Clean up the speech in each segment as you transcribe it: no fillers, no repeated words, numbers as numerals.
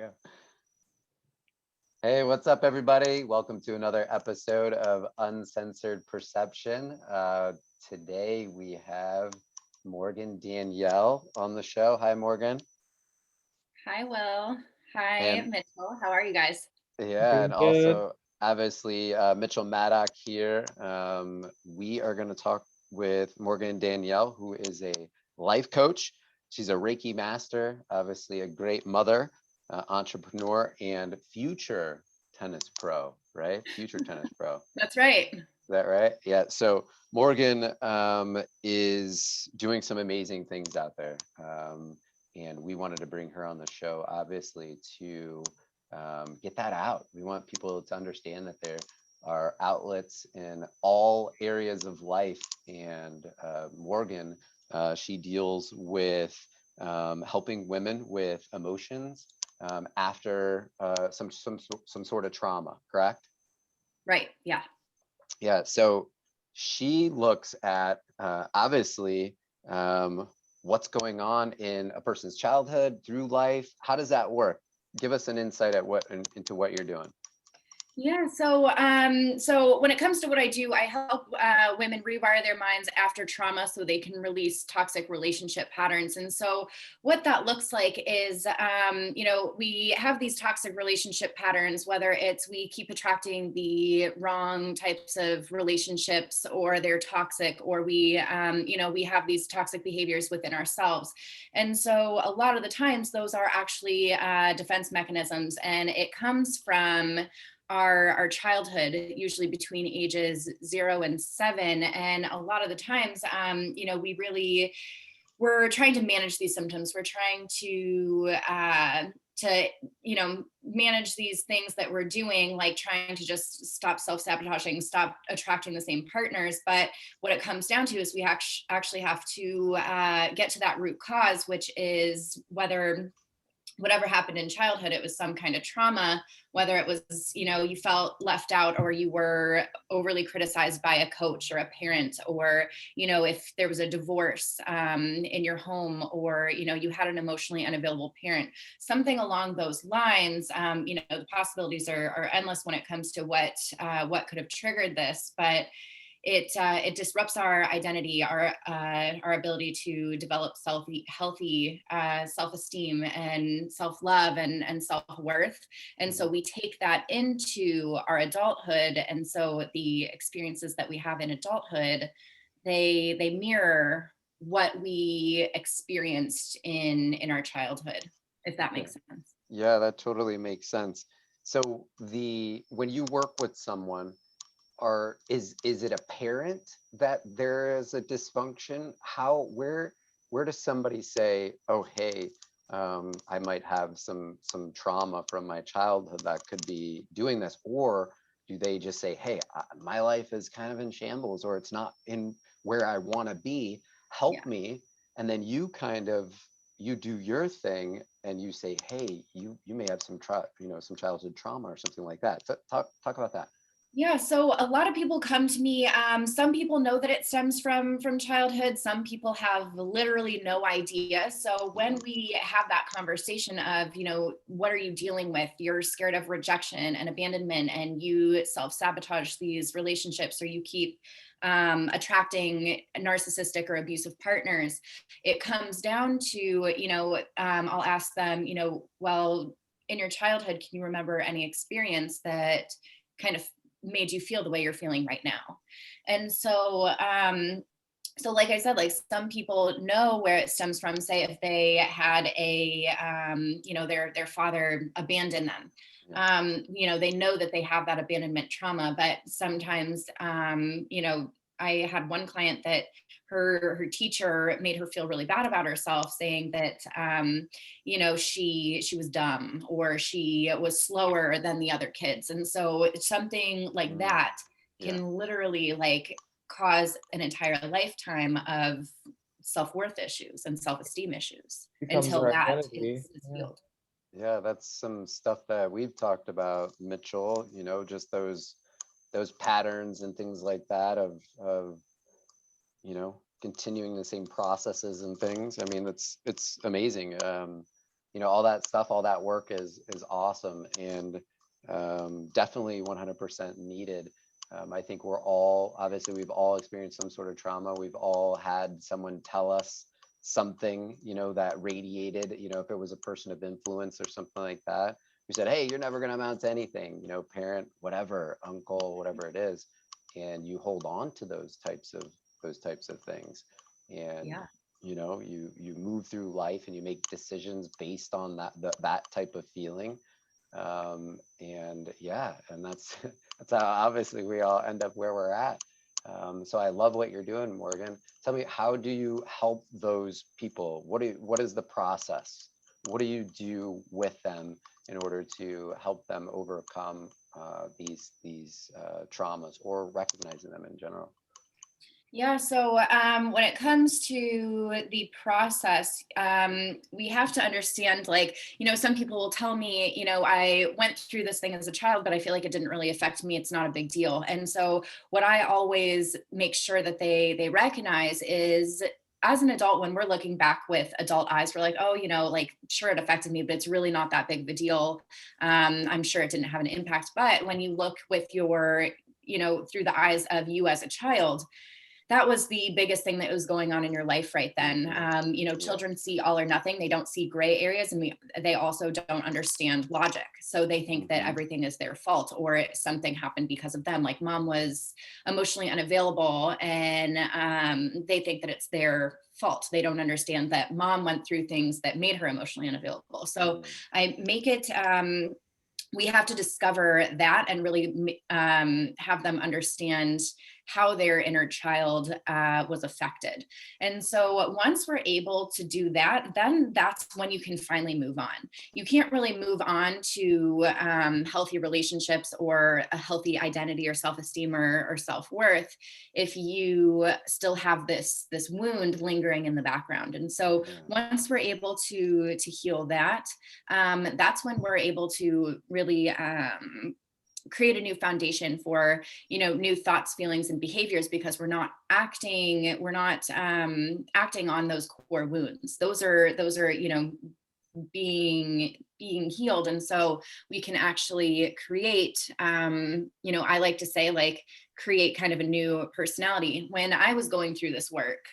go. Hey, what's up, everybody? Welcome to another episode of Uncensored Perception. Today we have Morgan Danielle on the show. Hi, Morgan. Hi, Will. Hi, And Mitchell. How are you guys? yeah, and Doing good. also obviously Mitchell Madak here. We are going to talk with Morgan Danielle, who is a life coach. She's a Reiki master, obviously a great mother, entrepreneur, and future tennis pro, right? Future tennis pro. That's right. Is that right? Yeah. So Morgan is doing some amazing things out there. And we wanted to bring her on the show, obviously, to get that out. We want people to understand that there are outlets in all areas of life. And Morgan, she deals with helping women with emotions after some sort of trauma, correct? Right. Yeah. Yeah, so she looks at obviously what's going on in a person's childhood through life. How does that work? Give us an insight at into what you're doing. Yeah. So when it comes to what I do, I help women rewire their minds after trauma so they can release toxic relationship patterns. And so what that looks like is, we have these toxic relationship patterns, whether it's we keep attracting the wrong types of relationships or they're toxic, or we have these toxic behaviors within ourselves. And so a lot of the times those are actually defense mechanisms, and it comes from our childhood, usually between ages 0 and 7. And a lot of the times, we're trying to manage these symptoms. We're trying to manage these things that we're doing, like trying to just stop self-sabotaging, stop attracting the same partners. But what it comes down to is we actually have to get to that root cause, which is whatever happened in childhood, it was some kind of trauma, whether it was, you felt left out, or you were overly criticized by a coach or a parent, or, if there was a divorce in your home, or, you had an emotionally unavailable parent, something along those lines. The possibilities are endless when it comes to what could have triggered this, but it disrupts our identity, our ability to develop healthy self-esteem and self-love and self-worth. And so we take that into our adulthood. And so the experiences that we have in adulthood, they mirror what we experienced in our childhood, if that makes sense. Yeah, that totally makes sense. So when you work with someone, is it apparent that there is a dysfunction? Where does somebody say, oh, hey, I might have some trauma from my childhood that could be doing this? Or do they just say, hey, my life is kind of in shambles, or it's not in where I want to be, help me? And then you do your thing and you say, hey, you may have some childhood trauma or something like that. So talk about that. Yeah, so a lot of people come to me. Some people know that it stems from childhood. Some people have literally no idea. So when we have that conversation of, what are you dealing with? You're scared of rejection and abandonment, and you self-sabotage these relationships, or you keep attracting narcissistic or abusive partners. It comes down to, I'll ask them, well, in your childhood, can you remember any experience that kind of made you feel the way you're feeling right now? And so like I said, like some people know where it stems from. Say if they had their father abandoned them, they know that they have that abandonment trauma. But sometimes I had one client that her teacher made her feel really bad about herself, saying that she was dumb, or she was slower than the other kids. And so something like that can literally cause an entire lifetime of self-worth issues and self-esteem issues until that is healed. Yeah, that's some stuff that we've talked about, Mitchell, just those patterns and things like that of continuing the same processes and things. I mean, it's amazing. all that stuff, all that work is awesome, and definitely 100% needed. I think obviously we've all experienced some sort of trauma. We've all had someone tell us something, that radiated, if it was a person of influence or something like that, who said, hey, you're never going to amount to anything, parent, whatever, uncle, whatever it is. And you hold on to those types of things. And, Yeah. you move through life and you make decisions based on that type of feeling. And yeah, and that's that's how obviously we all end up where we're at. So I love what you're doing, Morgan. Tell me, how do you help those people? What is the process? What do you do with them in order to help them overcome these traumas, or recognizing them in general? Yeah, so when it comes to the process, we have to understand, like, some people will tell me, I went through this thing as a child, but I feel like it didn't really affect me. It's not a big deal. And so what I always make sure that they recognize is, as an adult, when we're looking back with adult eyes, we're like, oh, like, sure, it affected me, but it's really not that big of a deal. I'm sure it didn't have an impact. But when you look with your, through the eyes of you as a child, that was the biggest thing that was going on in your life right then. Children see all or nothing. They don't see gray areas, and they also don't understand logic. So they think that everything is their fault, or something happened because of them. Like, mom was emotionally unavailable, and they think that it's their fault. They don't understand that mom went through things that made her emotionally unavailable. So I make it, we have to discover that and really have them understand how their inner child was affected. And so once we're able to do that, then that's when you can finally move on. You can't really move on to healthy relationships or a healthy identity or self-esteem or self-worth if you still have this wound lingering in the background. And so once we're able to heal that, that's when we're able to really create a new foundation for new thoughts, feelings, and behaviors, because we're not acting on those core wounds. Those are being healed. And so we can actually create, I like to say, like, create kind of a new personality. When I was going through this work,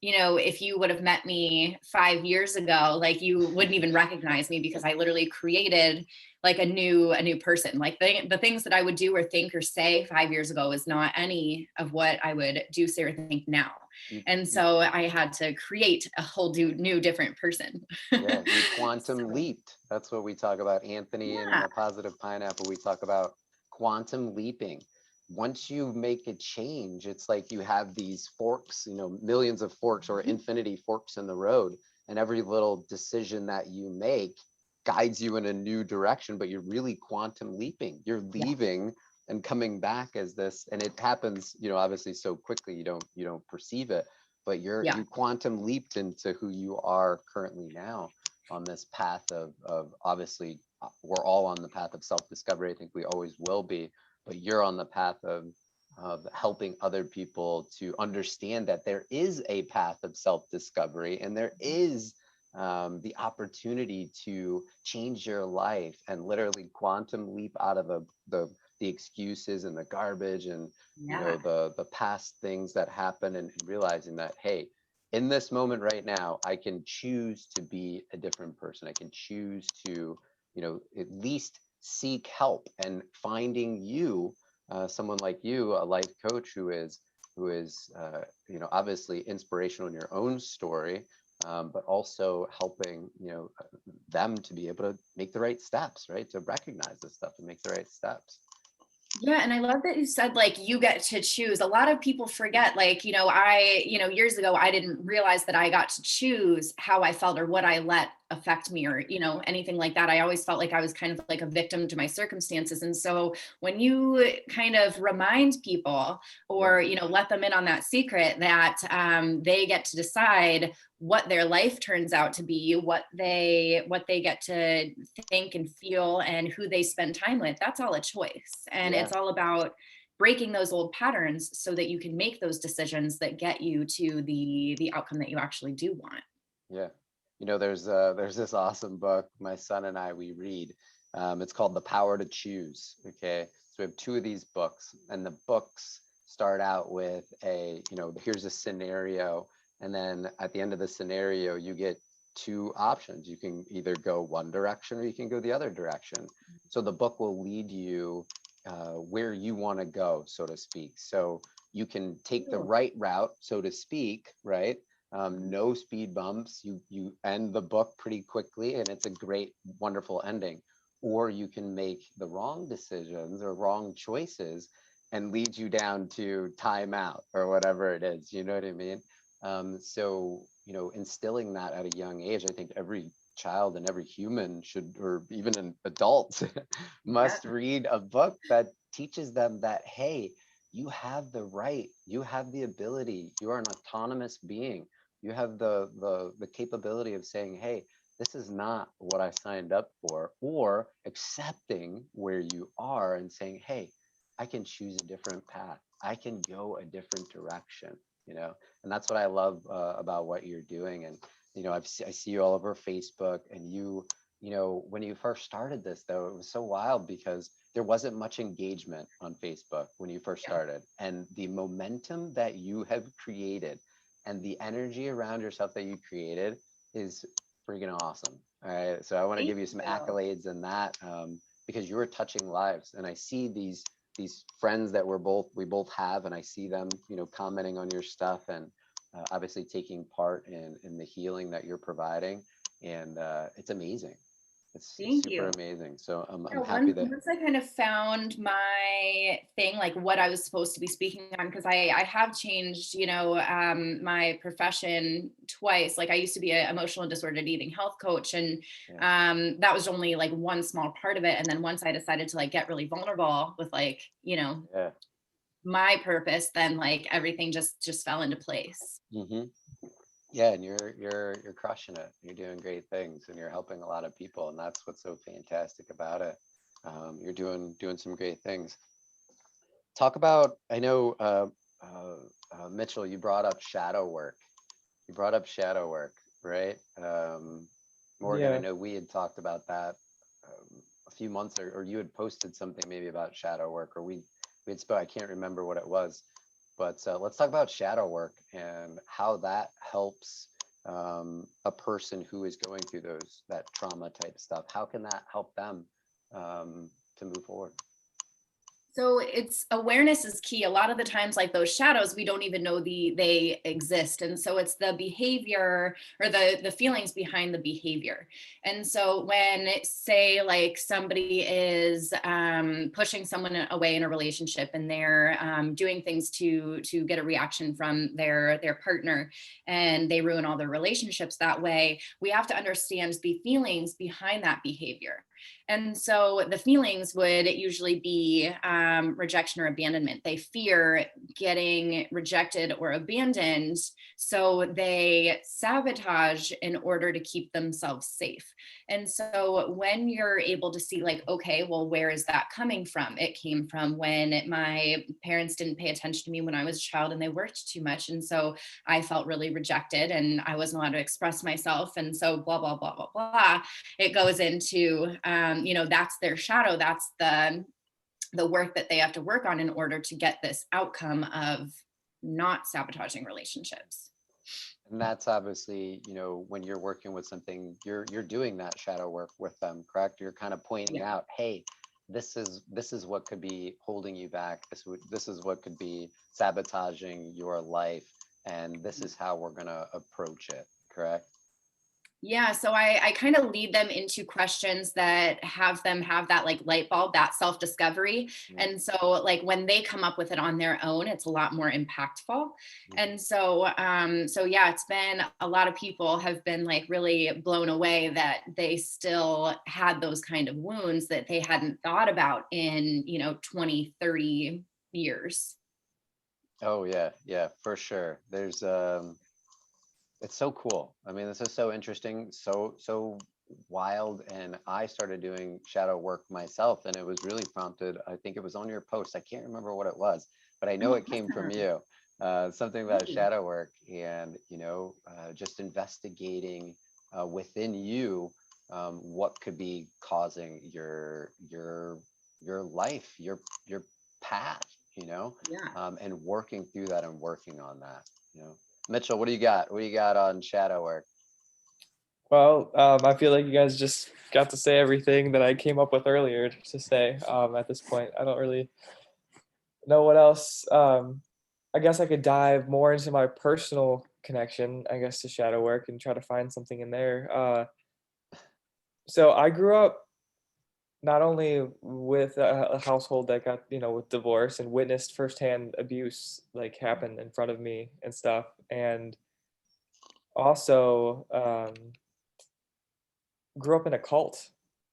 if you would have met me 5 years ago, like, you wouldn't even recognize me, because I literally created like a new person. Like, the things that I would do or think or say 5 years ago is not any of what I would do, say, or think now. And so I had to create a whole new different person. Yeah, you quantum leaped. That's what we talk about, Anthony, and in the Positive Pineapple, we talk about quantum leaping. Once you make a change, it's like you have these forks, millions of forks or infinity forks in the road, and every little decision that you make guides you in a new direction, but you're really quantum leaping. You're leaving and coming back as this, and it happens, obviously so quickly you don't perceive it, but you quantum leaped into who you are currently now on this path of obviously we're all on the path of self-discovery. I think we always will be, but you're on the path of helping other people to understand that there is a path of self-discovery, and there is the opportunity to change your life and literally quantum leap out of the excuses and the garbage and the past things that happen, and realizing that, hey, in this moment right now, I can choose to be a different person. I can choose to, at least seek help, and finding you, someone like you, a life coach who is obviously inspirational in your own story, but also helping them to be able to make the right steps, right? To recognize this stuff and make the right steps. Yeah. And I love that you said, like, you get to choose. A lot of people forget, like, I, years ago, I didn't realize that I got to choose how I felt or what I let affect me, or, anything like that. I always felt like I was kind of like a victim to my circumstances. And so when you kind of remind people, or, let them in on that secret, that they get to decide what their life turns out to be, what they get to think and feel, and who they spend time with, that's all a choice. And it's all about breaking those old patterns so that you can make those decisions that get you to the outcome that you actually do want. Yeah. there's this awesome book my son and we read. It's called The Power to Choose. Okay, so we have two of these books, and the books start out with here's a scenario, and then at the end of the scenario you get two options. You can either go one direction or you can go the other direction. So the book will lead you where you want to go, so to speak. So you can take the right route, so to speak, right? No speed bumps. You end the book pretty quickly, and it's a great, wonderful ending. Or you can make the wrong decisions or wrong choices and lead you down to timeout or whatever it is. You know what I mean? So instilling that at a young age, I think every child and every human should, or even an adult, must read a book that teaches them that, hey, you have the right, you have the ability, you are an autonomous being. You have the capability of saying, hey, this is not what I signed up for, or accepting where you are and saying, hey, I can choose a different path. I can go a different direction, and that's what I love about what you're doing. And, I see you all over Facebook, and when you first started this, though, it was so wild because there wasn't much engagement on Facebook when you first started, and the momentum that you have created and the energy around yourself that you created is freaking awesome. All right. So I want to give you some accolades in that, because you are touching lives. And I see these friends that we both have, and I see them, commenting on your stuff, and obviously taking part in the healing that you're providing. And it's amazing. It's super amazing. So I'm happy that once I kind of found my thing, like what I was supposed to be speaking on, because I have changed, my profession twice. Like I used to be an emotional and disordered eating health coach, and that was only like one small part of it. And then once I decided to like get really vulnerable with my purpose, then like everything just fell into place. Mm-hmm. Yeah, and you're crushing it. You're doing great things, and you're helping a lot of people, and that's what's so fantastic about it. You're doing some great things. Talk about, I know, Mitchell, you brought up shadow work. You brought up shadow work, right? Morgan, I know we had talked about that a few months, or you had posted something maybe about shadow work, or we had spoke. I can't remember what it was. But let's talk about shadow work and how that helps a person who is going through that trauma type stuff. How can that help them to move forward? So it's awareness is key. A lot of the times, like those shadows, we don't even know they exist. And so it's the behavior or the feelings behind the behavior. And so when say like somebody is pushing someone away in a relationship, and they're doing things to get a reaction from their partner, and they ruin all their relationships that way, we have to understand the feelings behind that behavior. And so the feelings would usually be rejection or abandonment. They fear getting rejected or abandoned, so they sabotage in order to keep themselves safe. And so when you're able to see like, okay, well, where is that coming from? It came from when my parents didn't pay attention to me when I was a child, and they worked too much. And so I felt really rejected, and I wasn't allowed to express myself. And so blah, blah, blah, blah, blah. It goes into, that's their shadow. That's the work that they have to work on in order to get this outcome of not sabotaging relationships. And that's obviously, when you're working with something, you're doing that shadow work with them, correct? You're kind of pointing out, hey, this is what could be holding you back. This is what could be sabotaging your life, and this is how we're gonna approach it, correct? Yeah, so I kind of lead them into questions that have them have that like light bulb, that self-discovery. And so like when they come up with it on their own, it's a lot more impactful. And so yeah, it's been a lot of people have been like really blown away that they still had those kind of wounds that they hadn't thought about in, 20, 30 years. Oh yeah, for sure. There's it's so cool. I mean, this is so interesting, so wild. And I started doing shadow work myself, and it was really prompted. I think it was on your post. I can't remember what it was, but I know it came from you. Something about shadow work, and just investigating within you, what could be causing your life, your path, Yeah. and working through that and working on that. Mitchell, what do you got? What do you got on shadow work? Well, I feel like you guys just got to say everything that I came up with earlier to say. At this point, I don't really know what else. I guess I could dive more into my personal connection, I guess, to shadow work and try to find something in there. So I grew up not only with a household that got, with divorce and witnessed firsthand abuse like happen in front of me and stuff, and also grew up in a cult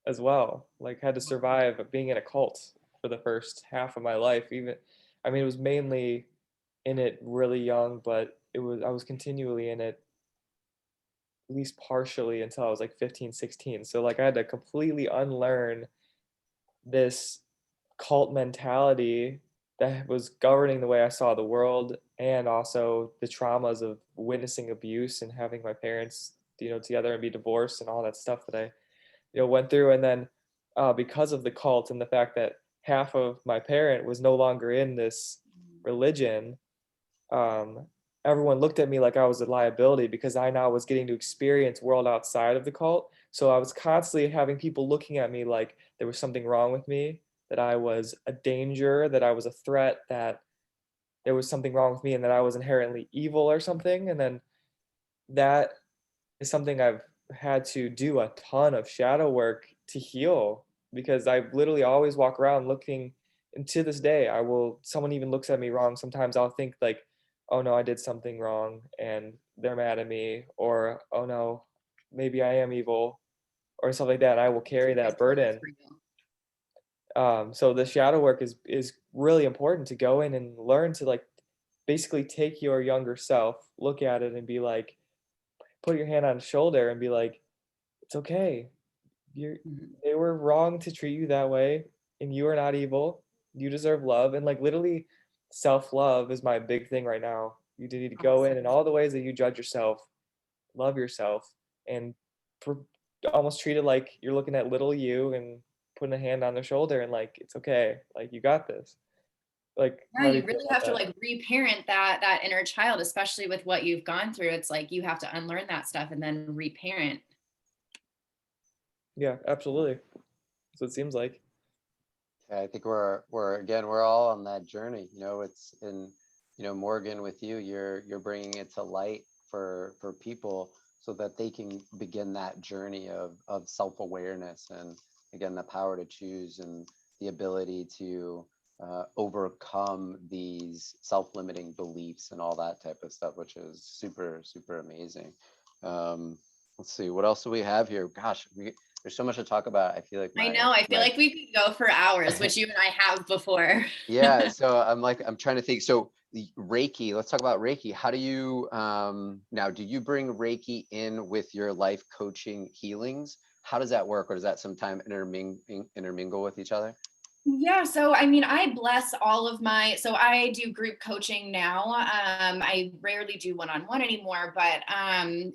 as well. Like had to survive being in a cult for the first half of my life. Even, I mean, it was mainly in it really young, but I was continually in it at least partially until I was like 15, 16. So like I had to completely unlearn this cult mentality that was governing the way I saw the world, and also the traumas of witnessing abuse and having my parents, together and be divorced and all that stuff that I, went through. And then because of the cult and the fact that half of my parent was no longer in this religion, um, everyone looked at me like I was a liability because I now was getting to experience world outside of the cult. So I was constantly having people looking at me like there was something wrong with me, that I was a danger, that I was a threat, that there was something wrong with me and that I was inherently evil or something. And then that is something I've had to do a ton of shadow work to heal, because I literally always walk around looking, and to this day I will, someone even looks at me wrong, sometimes I'll think like, oh no, I did something wrong and they're mad at me, or oh no, maybe I am evil or something like that. I will carry that burden. So the shadow work is really important to go in and learn to like basically take your younger self, look at it and be like, put your hand on his shoulder and be like, it's okay. You're Mhm. They were wrong to treat you that way, and you are not evil. You deserve love. And like literally self-love is my big thing right now. You need to go in Awesome. and all the ways that you judge yourself, love yourself, and for, almost treat it like you're looking at little you and putting a hand on their shoulder and like, it's okay. Like you got this. Like, Yeah, how do you you feel really about have to that? like reparent that inner child, especially with what you've gone through. It's like you have to unlearn that stuff and then reparent. Yeah, absolutely. So it seems like. Yeah, I think we're all on that journey. It's in, Morgan, with you, you're bringing it to light for people so that they can begin that journey of self-awareness, and again, the power to choose and the ability to overcome these self-limiting beliefs and all that type of stuff, which is super, super amazing. Let's see, what else do we have here? Gosh, there's so much to talk about. I feel like I my know. I feel my like we could go for hours, which you and I have before. Yeah, so I'm trying to think. So the Reiki, let's talk about Reiki. How do you now, do you bring Reiki in with your life coaching healings? How does that work, or does that sometime intermingle with each other? Yeah, so I mean, I bless all of so I do group coaching now. I rarely do one-on-one anymore, but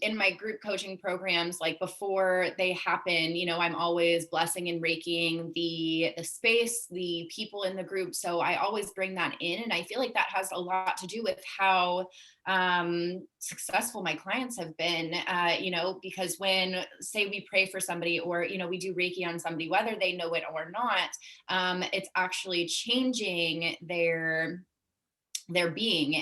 in my group coaching programs, like before they happen, I'm always blessing and reikiing the space, the people in the group. So I always bring that in, and I feel like that has a lot to do with how successful my clients have been, because when, say, we pray for somebody, or we do Reiki on somebody, whether they know it or not, it's actually changing their being.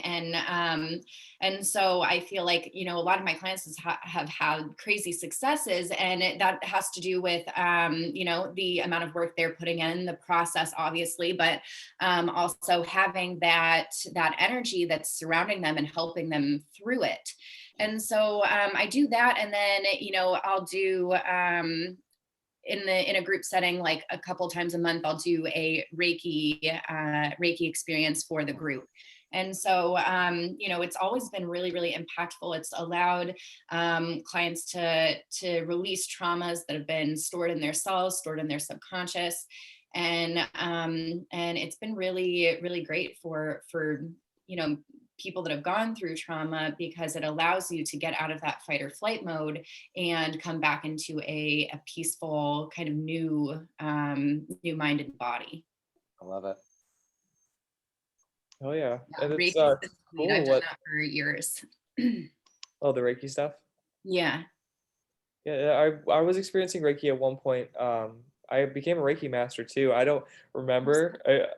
And so I feel like a lot of my clients have had crazy successes, and that has to do with the amount of work they're putting in the process, obviously, but also having that energy that's surrounding them and helping them through it. And so I do that, and then I'll do in a group setting, like a couple times a month, I'll do a Reiki experience for the group. And so it's always been really, really impactful. It's allowed clients to release traumas that have been stored in their cells, stored in their subconscious. And it's been really, really great for people that have gone through trauma, because it allows you to get out of that fight or flight mode and come back into a peaceful kind of new minded body. I love it. Oh yeah, Yeah, and it's Reiki is sweet. I've cool done what. that for years. Oh, the Reiki stuff. Yeah. Yeah, I was experiencing Reiki at one point. I became a Reiki master too. I don't remember.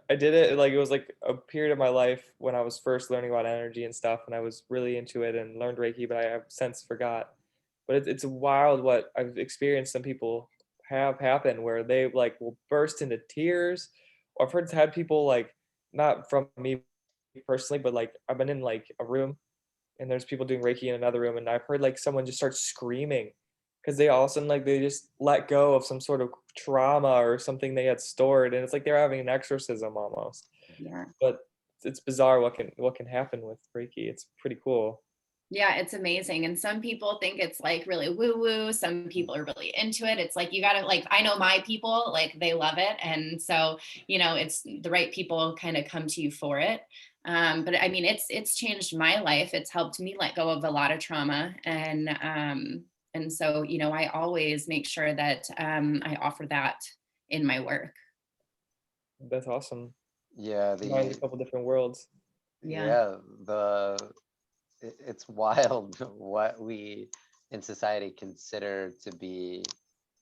I did it like it was like a period of my life when I was first learning about energy and stuff, and I was really into it and learned Reiki, but I have since forgot. But it's wild what I've experienced. Some people have happen where they like will burst into tears. Or I've had people like not from me personally, but like I've been in like a room and there's people doing Reiki in another room, and I've heard like someone just start screaming because they all of a sudden like they just let go of some sort of trauma or something they had stored, and it's like they're having an exorcism almost. Yeah. But it's bizarre what can happen with Reiki. It's pretty cool. Yeah, it's amazing. And some people think it's like really woo woo. Some people are really into it. It's like, you got to like, I know my people, like they love it. And so, it's the right people kind of come to you for it. But I mean, it's changed my life. It's helped me let go of a lot of trauma. And so, I always make sure that I offer that in my work. That's awesome. Yeah, Combines a couple different worlds. Yeah. yeah, it's wild what we in society consider to be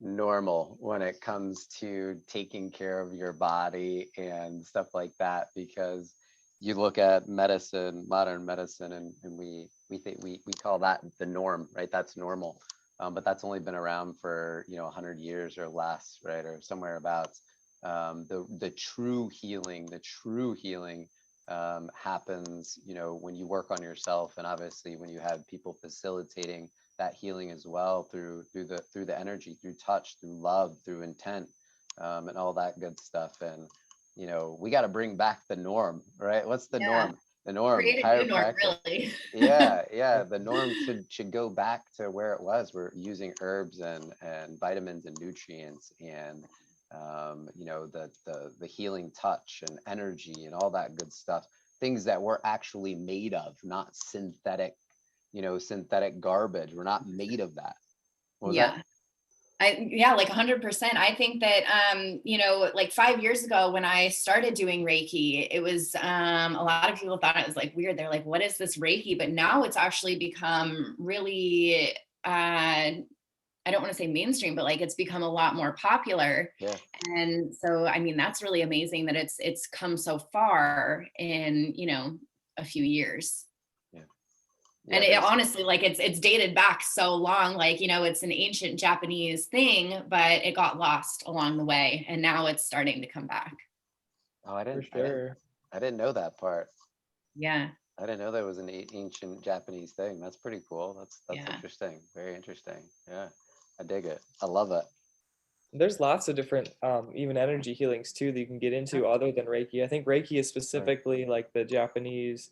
normal when it comes to taking care of your body and stuff like that, because you look at medicine, modern medicine, and we think we call that the norm, right? That's normal. But that's only been around for 100 years or less, right? Or somewhere about. The true healing happens, when you work on yourself, and obviously when you have people facilitating that healing as well through the energy, through touch, through love, through intent, and all that good stuff. And we got to bring back the norm, right? What's the norm? The norm, Create a new norm, chiropractic. really. Yeah. The norm should go back to where it was. We're using herbs and vitamins and nutrients and the healing touch and energy and all that good stuff, things that we're actually made of, not synthetic garbage. We're not made of that. What was Yeah. that? Like 100%. I think that, like 5 years ago when I started doing Reiki, it was, a lot of people thought it was like weird. They're like, what is this Reiki? But now it's actually become really, I don't want to say mainstream, but like it's become a lot more popular. Yeah. And so, I mean, that's really amazing that it's come so far in, a few years. And it honestly, like it's dated back so long, like, it's an ancient Japanese thing, but it got lost along the way. And now it's starting to come back. Oh, I For didn't sure. I didn't know that part. Yeah. I didn't know that was an ancient Japanese thing. That's pretty cool. That's Yeah. interesting. Very interesting. Yeah. I dig it. I love it. There's lots of different even energy healings too that you can get into other than Reiki. I think Reiki is specifically like the Japanese.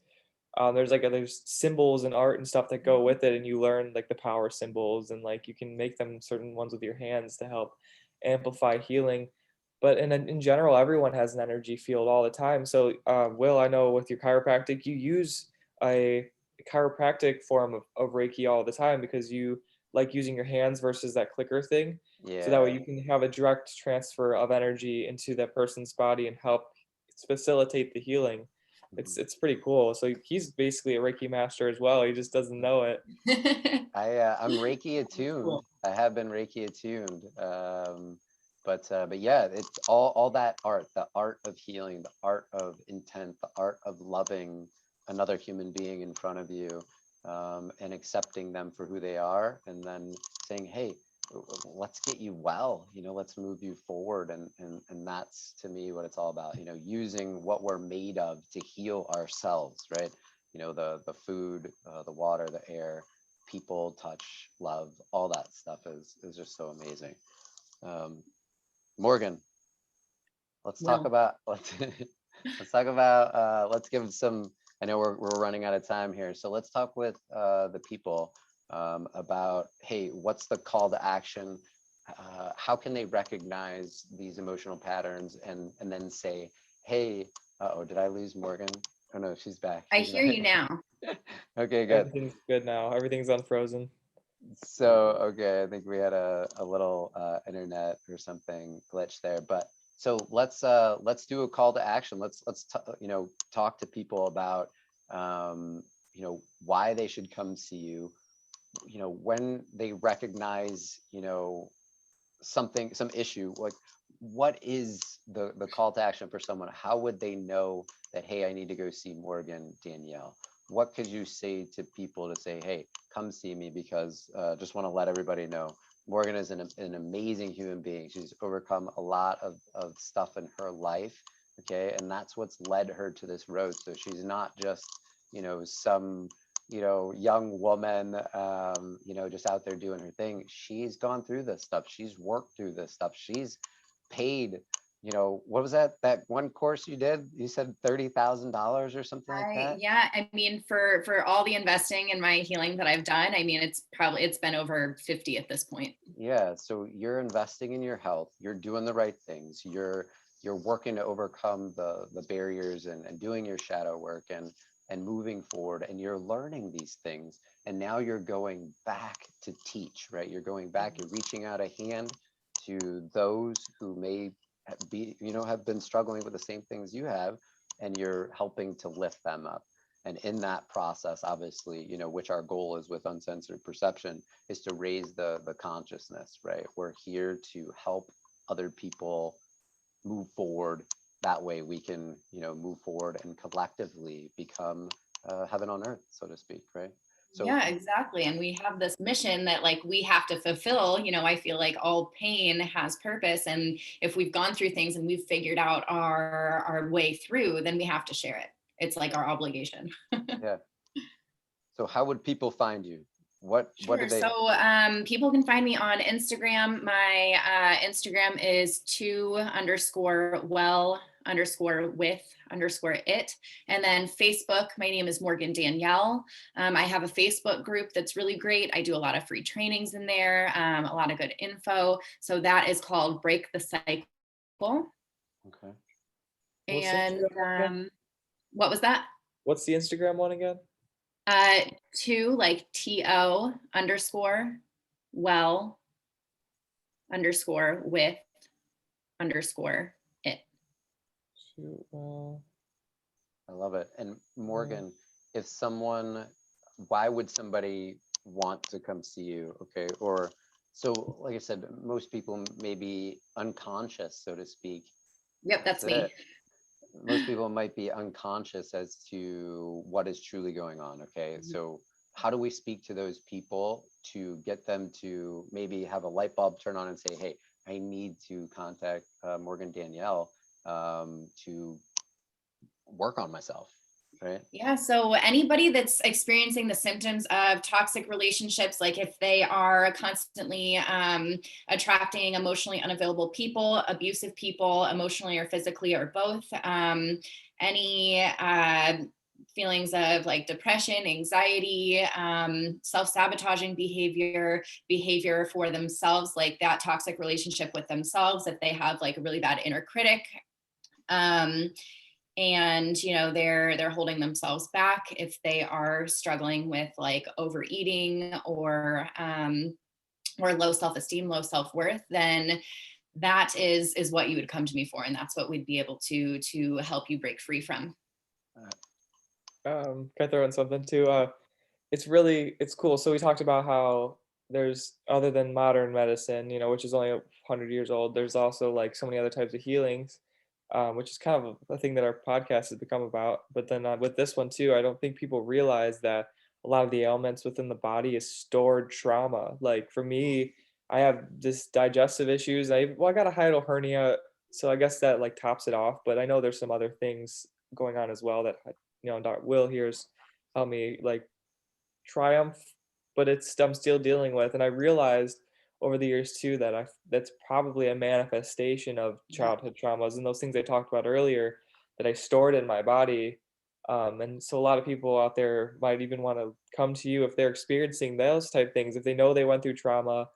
There's symbols and art and stuff that go with it, and you learn like the power symbols, and like you can make them certain ones with your hands to help amplify healing. But in general, everyone has an energy field all the time. So Will, I know with your chiropractic, you use a chiropractic form of Reiki all the time because you like using your hands versus that clicker thing. So that way Yeah. you can have a direct transfer of energy into that person's body and help facilitate the healing. It's pretty cool. So he's basically a Reiki master as well. He just doesn't know it. I'm Reiki attuned. Cool. I have been Reiki attuned. But yeah, it's all that art, the art of healing, the art of intent, the art of loving another human being in front of you, and accepting them for who they are, and then saying, hey, let's get you well, let's move you forward. And that's to me what it's all about, using what we're made of to heal ourselves, right? The food, the water, the air, people, touch, love, all that stuff is just so amazing. Morgan, let's talk about let's give some. I know we're running out of time here, so let's talk with the people about, hey, what's the call to action? How can they recognize these emotional patterns and then say, hey, oh, did I lose Morgan? Oh no, she's back. I She's hear you back. now. Okay, good. Everything's good now. Everything's unfrozen. So, okay, I think we had a little internet or something glitch there, but so let's do a call to action. Talk to people about why they should come see you, when they recognize, some issue, like what is the call to action for someone? How would they know that, hey, I need to go see Morgan Danielle? What could you say to people to say, hey, come see me, because just want to let everybody know Morgan is an amazing human being. She's overcome a lot of stuff in her life, okay, and that's what's led her to this road. So she's not just some young woman, just out there doing her thing. She's gone through this stuff. She's worked through this stuff. She's paid, what was that one course you did? You said $30,000 or something like that? Yeah, I mean, for all the investing and my healing that I've done, I mean, it's been over 50 at this point. Yeah. So you're investing in your health. You're doing the right things. You're working to overcome the barriers and doing your shadow work and moving forward, and you're learning these things, and now you're going back to teach, right? You're going back, you're reaching out a hand to those who may have been struggling with the same things you have, and you're helping to lift them up. And in that process, obviously, which our goal is with Uncensored Perception, is to raise the consciousness, right? We're here to help other people move forward. That way we can move forward and collectively become heaven on earth, so to speak, right? So yeah, exactly. And we have this mission that like we have to fulfill. I feel like all pain has purpose, and if we've gone through things and we've figured out our way through, then we have to share it. It's like our obligation. yeah. So how would people find you? What do Sure. they So people can find me on Instagram. My Instagram is _well_with_it. And then Facebook, my name is Morgan Danielle. I have a Facebook group that's really great. I do a lot of free trainings in there, a lot of good info. So that is called Break the Cycle. Okay. And what was that? What's the Instagram one again? Like TO_well_with_it. I love it. And Morgan, if someone, why would somebody want to come see you? Okay. Or so, like I said, most people may be unconscious, so to speak. Yep, that's me. Most people might be unconscious as to what is truly going on. Okay. So how do we speak to those people to get them to maybe have a light bulb turn on and say, hey, I need to contact Morgan Danielle to work on myself, right? Yeah, so anybody that's experiencing the symptoms of toxic relationships, like if they are constantly attracting emotionally unavailable people, abusive people, emotionally or physically or both, any feelings of like depression, anxiety, self-sabotaging behavior for themselves, like that toxic relationship with themselves, if they have like a really bad inner critic, and they're holding themselves back, if they are struggling with like overeating or low self-esteem, low self-worth, then that is what you would come to me for, and that's what we'd be able to help you break free from. Can I throw in something too? It's cool. So we talked about how there's, other than modern medicine, which is only 100 years old, there's also like so many other types of healings, which is kind of a thing that our podcast has become about. But then with this one too, I don't think people realize that a lot of the ailments within the body is stored trauma. Like for me, I have this digestive issues. I got a hiatal hernia, so I guess that like tops it off. But I know there's some other things going on as well that Dr. Will here's helped me like triumph, but I'm still dealing with. And I realized over the years too that that's probably a manifestation of childhood traumas and those things I talked about earlier that I stored in my body. And so a lot of people out there might even want to come to you if they're experiencing those type things, if they know they went through trauma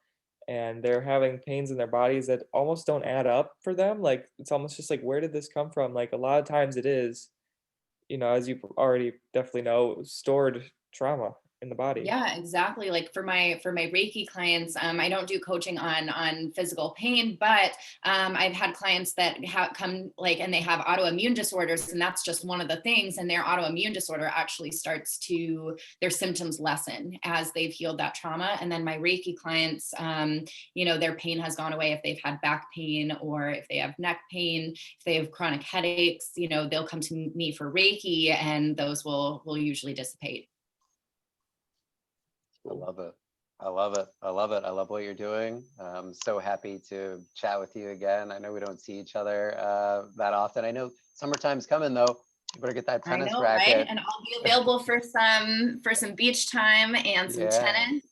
and they're having pains in their bodies that almost don't add up for them. Like it's almost just like, where did this come from? Like a lot of times it is, you know, as you already definitely know, stored trauma in the body. Yeah, exactly. Like for my Reiki clients, I don't do coaching on physical pain, but I've had clients that come like, and they have autoimmune disorders, and that's just one of the things. And their autoimmune disorder actually starts to, their symptoms lessen as they've healed that trauma. And then my Reiki clients, you know, their pain has gone away if they've had back pain, or if they have neck pain, if they have chronic headaches, you know, they'll come to me for Reiki, and those will usually dissipate. I love it. I love it. I love it. I love what you're doing. I'm so happy to chat with you again. I know we don't see each other that often. I know summertime's coming though. You better get that tennis racket. Right? And I'll be available for some beach time and some Yeah. tennis.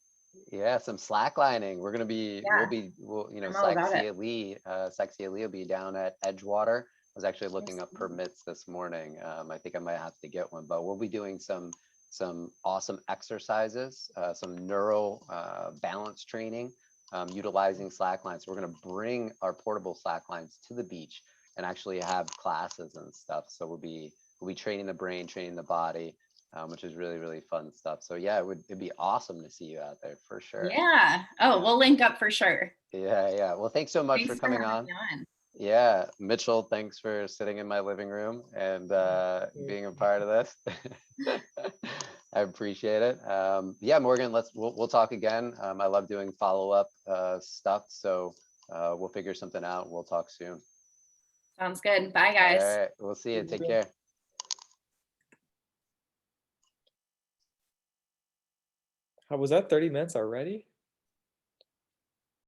Yeah, some slacklining. We're gonna be, you know, I'm all about it. Sexy Ali will be down at Edgewater. I was actually looking up permits this morning. I think I might have to get one, but we'll be doing some awesome exercises, some neural balance training, utilizing slacklines. So we're gonna bring our portable slacklines to the beach and actually have classes and stuff. So we'll be training the brain, training the body, which is really, really fun stuff. So yeah, it'd be awesome to see you out there for sure. Yeah. Oh, we'll link up for sure. Yeah. Well, thanks so much for coming on. Yeah, Mitchell, thanks for sitting in my living room and being a part of this. I appreciate it. Yeah, Morgan, we'll talk again. I love doing follow-up stuff, so we'll figure something out. We'll talk soon. Sounds good. Bye, guys. All right, we'll see you. Take care. How was that 30 minutes already?